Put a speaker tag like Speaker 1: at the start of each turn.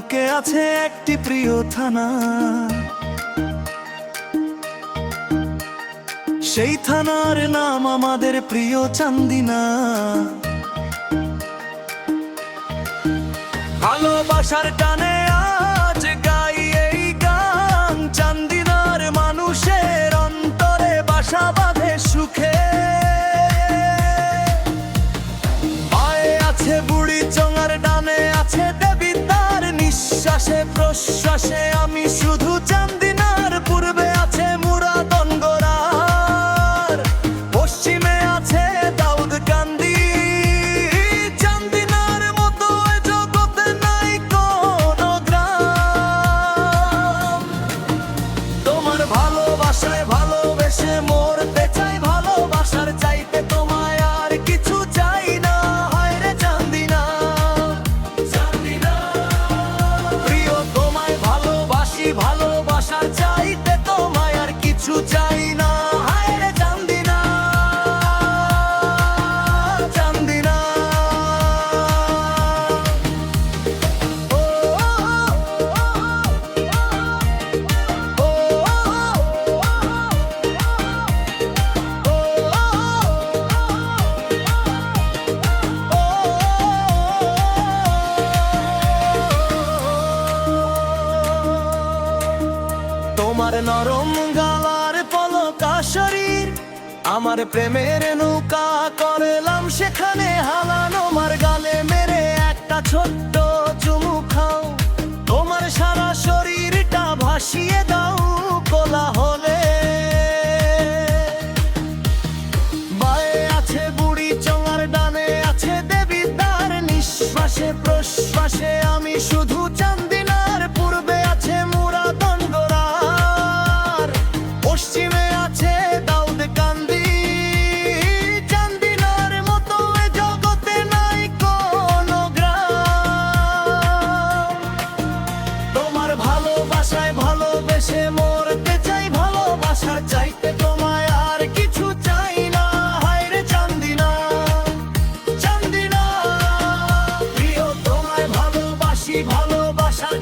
Speaker 1: বুকে আছে একটি প্রিয় থানা, সেই থানার নাম আমাদের প্রিয় চান্দিনা। ভালোবাসার টানে আজ গাই এই গান, চান্দিনার মানুষের অন্তরে বাসা বাঁধে সুখে। পায়ে আছে বুড়ি চোঙার ডানে আছে দেবী, তার নিঃশ্বাসে প্রশ্বাসে আমি শুধু চান্দিনার। পূর্বে আছে মুরাদন গোরার, পশ্চিমে আছে দাউদ কান্দি। চান্দিনার মতো এ জগতে নাই কোনো গ্রাম। তোমার ভালোবাসায় ভালোবেসে মরতে চাই, ভালোবাসার চাইতে তোমায় আর কিছু চাই না। হায় রে চান্দিনা, চান্দিনা প্রিয় তোমায় ভালোবাসি, ভালোবাসার চাইতে তোমায় আর কিছু চাই না। হায় রে চান্দিনা, চান্দিনা। ও, তোমার নরম গালার পলকা শরীর আমার প্রেমের নৌকা করলাম সেখানে হালান। আমার গালে মেরে একটা ছোট্ট চুমু খাও, তোমার সারা শরীরটা ভাসিয়ে দাও কোলাহলে। বায়ে আছে বুড়ি চোঙার ডানে আছে দেবী, তার নিঃশ্বাসে প্রশ্বাসে আমি শুধু চান্দিনার। পূর্বে আছে মুরাদন গোরার, পশ্চিমে আছে দাউদ কান্দি। চান্দিনার মতো এ জগতে নাই কোনো গ্রাম। তোমার ভালোবাসায় ভালোবেসে মরতে চাই, ভালোবাসার চাইতে তোমায় আর কিছু চাই না। হায় রে চান্দিনা, চান্দিনা প্রিয় তোমায় ভালোবাসি, ভালোবাসার